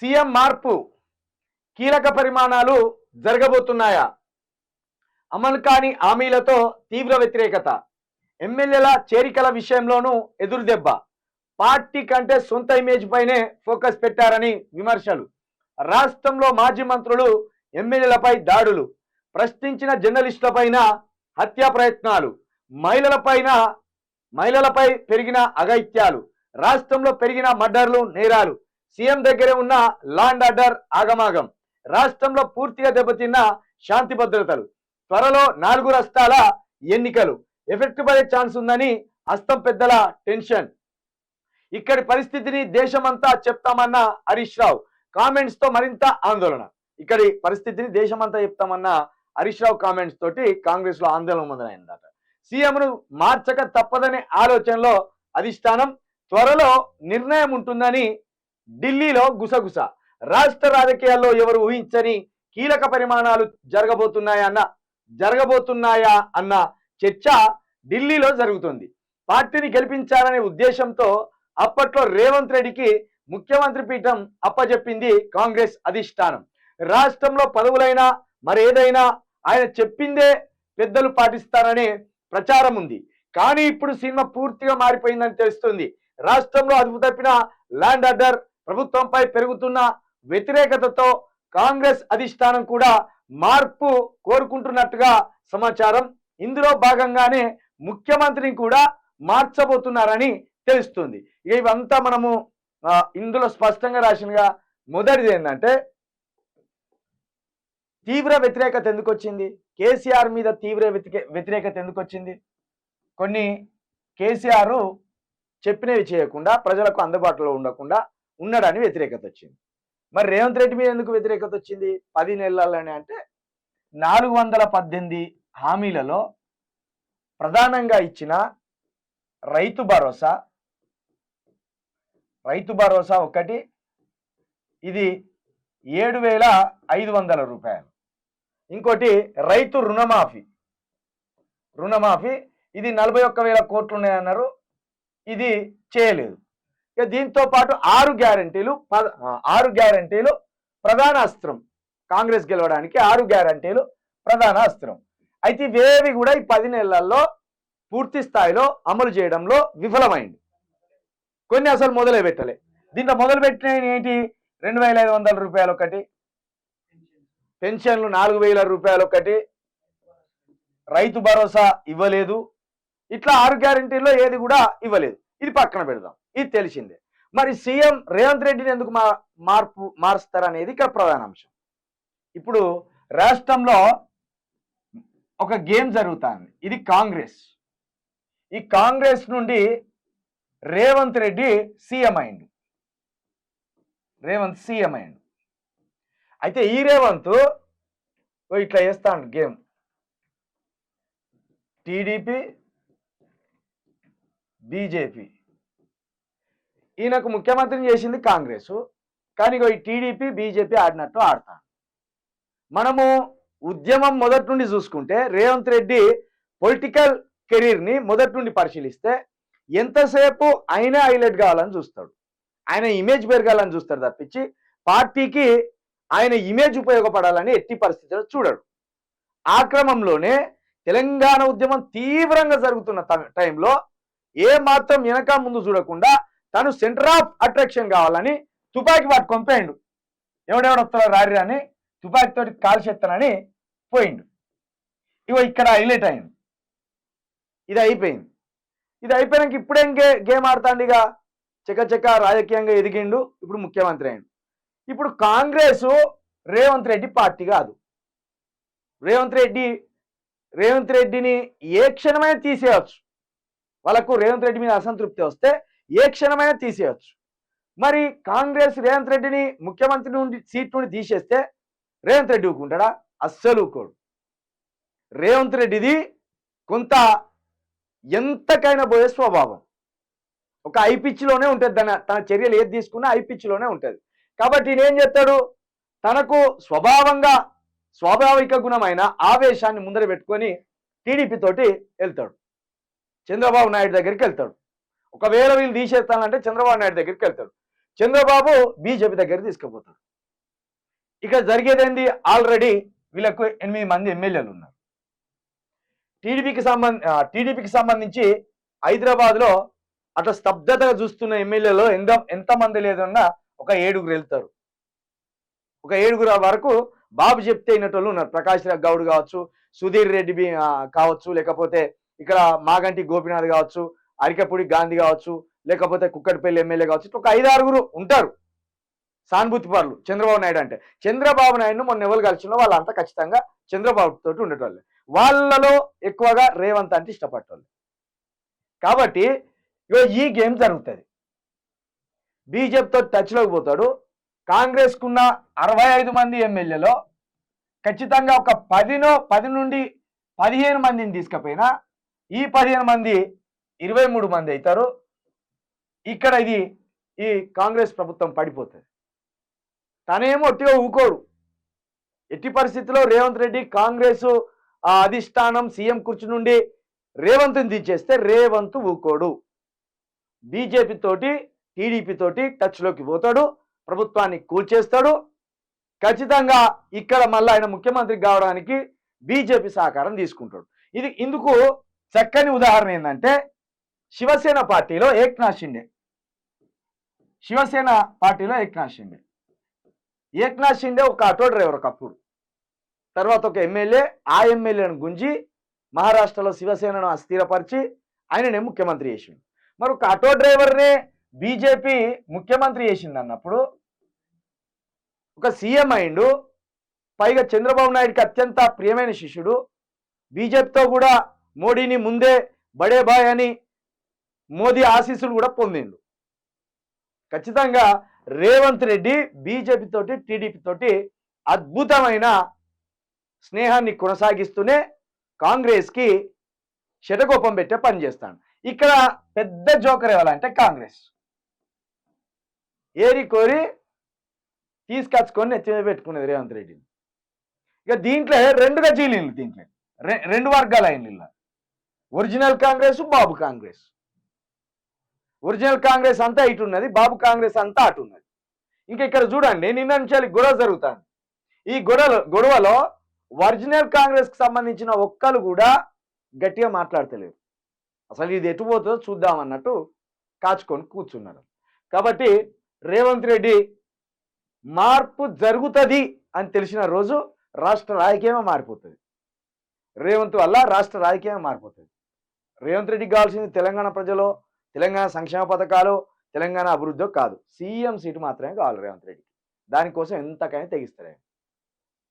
CM మార్పు కీలక పరిమాణాలు జరగబోతున్నాయా? అమలు కాని హామీలతో తీవ్ర వ్యతిరేకత, ఎమ్మెల్యేల చేరికల విషయంలోనూ ఎదురుదెబ్బ, పార్టీ కంటే సొంత ఇమేజ్ పైనే ఫోకస్ పెట్టారని విమర్శలు, రాష్ట్రంలో మాజీ మంత్రులు ఎమ్మెల్యేలపై దాడులు, ప్రశ్నించిన జర్నలిస్టులపైన హత్యా ప్రయత్నాలు, మహిళలపై పెరిగిన అఘాయిత్యాలు, రాష్ట్రంలో పెరిగిన మర్డర్లు, నేరాలు, సీఎం దగ్గరే ఉన్న లాండ్ ఆర్డర్ ఆగమాగం, రాష్ట్రంలో పూర్తిగా దెబ్బతిన్న శాంతి భద్రతలు, త్వరలో 4 రాష్ట్రాల ఎన్నికలు, ఎఫెక్ట్ పడే ఛాన్స్ ఉందని అస్తం పెద్దల టెన్షన్. ఇక్కడి పరిస్థితిని దేశమంతా చెప్తామన్న హరీష్ రావు కామెంట్స్ తో మరింత ఆందోళన. ఇక్కడి పరిస్థితిని దేశమంతా చెప్తామన్న హరీష్ రావు కామెంట్స్ తోటి కాంగ్రెస్ లో ఆందోళన మొదలైందట. సీఎంను మార్చక తప్పదనే ఆలోచనలో అధిష్టానం, త్వరలో నిర్ణయం ఉంటుందని ఢిల్లీలో గుసగుస. రాష్ట్ర రాజకీయాల్లో ఎవరు ఊహించని కీలక పరిమాణాలు జరగబోతున్నాయా అన్న చర్చ ఢిల్లీలో జరుగుతుంది. పార్టీని గెలిపించాలనే ఉద్దేశంతో అప్పట్లో రేవంత్ రెడ్డికి ముఖ్యమంత్రి పీఠం అప్పజెప్పింది కాంగ్రెస్ అధిష్టానం. రాష్ట్రంలో పదవులైనా మరేదైనా ఆయన చెప్పిందే పెద్దలు పాటిస్తారనే ప్రచారం ఉంది. కానీ ఇప్పుడు సినిమా పూర్తిగా మారిపోయిందని తెలుస్తుంది. రాష్ట్రంలో అదుపు తప్పిన ల్యాండ్ ఆర్డర్, ప్రభుత్వంపై పెరుగుతున్న వ్యతిరేకతతో కాంగ్రెస్ అధిష్టానం కూడా మార్పు కోరుకుంటున్నట్టుగా సమాచారం. ఇందులో భాగంగానే ముఖ్యమంత్రిని కూడా మార్చబోతున్నారని తెలుస్తుంది. ఇవంతా మనము ఇందులో స్పష్టంగా రాసినగా మొదటిది ఏంటంటే, తీవ్ర వ్యతిరేకత ఎందుకు వచ్చింది? కేసీఆర్ మీద తీవ్ర వ్యతిరేకత ఎందుకు వచ్చింది? కొన్ని కేసీఆర్ చెప్పినవి చేయకుండా, ప్రజలకు అందుబాటులో ఉండకుండా ఉన్నాడని వ్యతిరేకత వచ్చింది. మరి రేవంత్ రెడ్డి మీద ఎందుకు వ్యతిరేకత వచ్చింది? 10 నెలలని అంటే 418 హామీలలో ప్రధానంగా ఇచ్చిన రైతు భరోసా ఒకటి, ఇది 7,500 రూపాయలు. ఇంకోటి రైతు రుణమాఫీ, ఇది 41,000 కోట్లు ఉన్నాయన్నారు, ఇది చేయలేదు. ఇక దీంతో పాటు 6 గ్యారంటీలు ప్రధాన అస్త్రం. కాంగ్రెస్ గెలవడానికి 6 గ్యారంటీలు ప్రధాన అస్త్రం. అయితే ఇవేవి కూడా ఈ 10 నెలల్లో పూర్తి స్థాయిలో అమలు చేయడంలో విఫలమైంది. కొన్ని అసలు మొదలే పెట్టలే. దీంట్లో మొదలుపెట్టిన ఏంటి? 2,500 రూపాయలు ఒకటి, పెన్షన్లు 4,000 రూపాయలు ఒకటి, రైతు భరోసా ఇవ్వలేదు. ఇట్లా 6 గ్యారంటీల్లో ఏది కూడా ఇవ్వలేదు. ఇది పక్కన పెడదాం, ఇది తెలిసిందే. మరి సీఎం రేవంత్ రెడ్డిని ఎందుకు మారుస్తారనేది ఇక్కడ ప్రధాన అంశం. ఇప్పుడు రాష్ట్రంలో ఒక గేమ్ జరుగుతుంది. ఇది కాంగ్రెస్. ఈ కాంగ్రెస్ నుండి రేవంత్ రెడ్డి సీఎం అయిండు. అయితే ఈ రేవంత్ ఇట్లా చేస్తాడు గేమ్. టీడీపీ, బీజేపీ, ఈయనకు ముఖ్యమంత్రిని చేసింది కాంగ్రెస్. కానీ ఈ టీడీపీ, బీజేపీ ఆడినట్టు ఆడతాను. మనము ఉద్యమం మొదటి నుండి చూసుకుంటే, రేవంత్ రెడ్డి పొలిటికల్ కెరీర్ని మొదటి నుండి పరిశీలిస్తే ఎంతసేపు ఆయన హైలైట్ కావాలని చూస్తాడు, ఆయన ఇమేజ్ పెరగాలని చూస్తాడు తప్పించి పార్టీకి ఆయన ఇమేజ్ ఉపయోగపడాలని ఎట్టి పరిస్థితుల్లో చూడడు. ఆ క్రమంలోనే తెలంగాణ ఉద్యమం తీవ్రంగా జరుగుతున్న టైంలో ఏ మాత్రం వెనక ముందు చూడకుండా తను సెంటర్ ఆఫ్ అట్రాక్షన్ కావాలని తుపాకీ పట్టుకొని పోయిండు. ఎవడెవడొస్తారో రారి అని తుపాకీతోటి కాల్చేస్తానని పోయిండు. ఇక్కడ హైలైట్ అయింది. ఇది అయిపోయినాక ఇప్పుడేం గేమ్ ఆడుతాండి. ఇక చకచక రాజకీయంగా ఎదిగిండు, ఇప్పుడు ముఖ్యమంత్రి అయిండు. ఇప్పుడు కాంగ్రెస్ రేవంత్ రెడ్డి పార్టీ కాదు. రేవంత్ రెడ్డిని ఏ క్షణమైనా తీసేయచ్చు. వాళ్ళకు రేవంత్ రెడ్డి మీద అసంతృప్తి వస్తే ఏ క్షణమైనా తీసేయచ్చు. మరి కాంగ్రెస్ రేవంత్ రెడ్డిని ముఖ్యమంత్రి నుండి సీట్ నుండి తీసేస్తే రేవంత్ రెడ్డి ఊకుంటాడా? అస్సలు ఊకోడు. రేవంత్ రెడ్డిది కొంత ఎంతకైనా పోయే స్వభావం. ఒక ఐపిచ్చిలోనే ఉంటుంది. తన చర్యలు ఏది తీసుకున్నా ఐపిచ్చిలోనే ఉంటుంది. కాబట్టి ఈయనేం చేస్తాడు? తనకు స్వాభావిక గుణమైన ఆవేశాన్ని ముందర పెట్టుకొని టీడీపీ తోటి వెళ్తాడు. చంద్రబాబు నాయుడు దగ్గరికి వెళ్తాడు. ఒకవేళ వీళ్ళు తీసేస్తానంటే చంద్రబాబు నాయుడు దగ్గరికి వెళ్తాడు. చంద్రబాబు బీజేపీ దగ్గరికి తీసుకుపోతాడు. ఇక్కడ జరిగేదేంది, ఆల్రెడీ వీళ్ళకు 8 మంది ఎమ్మెల్యేలు ఉన్నారు. టీడీపీకి సంబంధించి హైదరాబాద్లో అట్లా స్తబ్దతగా చూస్తున్న ఎమ్మెల్యేలో ఎంతమంది లేదన్నా ఒక 7 వెళ్తారు. ఒక 7 వరకు బాబు చెప్తే అయినటోళ్ళు ఉన్నారు. ప్రకాష్ గౌడ్ కావచ్చు, సుధీర్ రెడ్డి కావచ్చు, లేకపోతే ఇక్కడ మాగంటి గోపినాథ్ కావచ్చు, అరికపూడి గాంధీ కావచ్చు, లేకపోతే కుక్కటిపల్లి ఎమ్మెల్యే కావచ్చు, ఒక 5-6 ఉంటారు సానుభూతి పరులు చంద్రబాబు నాయుడు అంటే. చంద్రబాబు నాయుడును మొన్న ఎవరు కలిసినో వాళ్ళంతా ఖచ్చితంగా చంద్రబాబు తోటి ఉండేటోళ్ళు. వాళ్ళలో ఎక్కువగా రేవంత్ అంటే ఇష్టపడేటోళ్ళు. కాబట్టి ఈ గేమ్ జరుగుతుంది. బీజేపీతో టచ్లోకి పోతాడు. కాంగ్రెస్కున్న 65 మంది ఎమ్మెల్యేలో ఖచ్చితంగా ఒక 10 నుండి 15 మందిని తీసుకుపోయినా ఈ 15 మంది 23 మంది అవుతారు. ఇక్కడ ఈ కాంగ్రెస్ ప్రభుత్వం పడిపోతుంది. తనేమో ఒట్టిగా ఊకోడు. ఎట్టి పరిస్థితుల్లో రేవంత్ రెడ్డి కాంగ్రెస్ అధిష్టానం సీఎం కుర్చీ నుండి రేవంత్ని దించేస్తే రేవంత్ ఊకోడు. బీజేపీ తోటి టీడీపీ తోటి టచ్లోకి పోతాడు, ప్రభుత్వాన్ని కూల్చేస్తాడు. ఖచ్చితంగా ఇక్కడ మళ్ళీ ఆయన ముఖ్యమంత్రి కావడానికి బీజేపీ సహకారం తీసుకుంటాడు. ఇందుకు చక్కని ఉదాహరణ ఏంటంటే శివసేన పార్టీలో ఏక్నాథ్ షిండే. ఏక్నాథ్ షిండే ఒక ఆటో డ్రైవర్ ఒకప్పుడు, తర్వాత ఒక ఎమ్మెల్యే. ఆ ఎమ్మెల్యేను గుంజి మహారాష్ట్రలో శివసేనను అస్థిరపరిచి ఆయననే ముఖ్యమంత్రి చేసిండు. మరి ఒక ఆటో డ్రైవర్నే బీజేపీ ముఖ్యమంత్రి చేసింది అన్నప్పుడు ఒక సీఎం అయిండు, పైగా చంద్రబాబు నాయుడికి అత్యంత ప్రియమైన శిష్యుడు, బీజేపీతో కూడా మోడీని ముందే బడే బాయ్ అని మోదీ ఆశీస్సులు కూడా పొందిండు. ఖచ్చితంగా రేవంత్ రెడ్డి బీజేపీ తోటి టీడీపీ తోటి అద్భుతమైన స్నేహాన్ని కొనసాగిస్తూనే కాంగ్రెస్కి శటకోపం పెట్టే పని చేస్తాడు. ఇక్కడ పెద్ద జోకర్ ఎవరంటే కాంగ్రెస్ ఏరి కోరి తీసుకొచ్చుకొని నెత్తి మీద పెట్టుకునేది రేవంత్ రెడ్డిని. ఇక దీంట్లో 2గా చీలిండ్లు. దీంట్లో 2 వర్గాలు అయిన ఒరిజినల్ కాంగ్రెస్, బాబు కాంగ్రెస్. ఒరిజినల్ కాంగ్రెస్ అంతా ఇటు ఉన్నది, బాబు కాంగ్రెస్ అంతా అటు ఉన్నది. ఇంకా ఇక్కడ చూడండి, నిన్న నుంచి గొడవ జరుగుతుంది. ఈ గొడవలో ఒరిజినల్ కాంగ్రెస్కి సంబంధించిన ఒక్కరు కూడా గట్టిగా మాట్లాడతలేరు. అసలు ఇది ఎటు పోతుందో చూద్దామన్నట్టు కాచుకొని కూర్చున్నారు. కాబట్టి రేవంత్ రెడ్డి మార్పు జరుగుతుంది అని తెలిసిన రోజు రాష్ట్ర రాజకీయమే మారిపోతుంది. రేవంత్ వల్ల రాష్ట్ర రాజకీయమే మారిపోతుంది. రేవంత్ రెడ్డికి కావాల్సింది తెలంగాణ ప్రజలు, తెలంగాణ సంక్షేమ పథకాలు, తెలంగాణ అభివృద్ధి కాదు, సీఎం సీటు మాత్రమే కావాలి రేవంత్ రెడ్డికి. దానికోసం ఎంతకైనా తెగిస్తారు.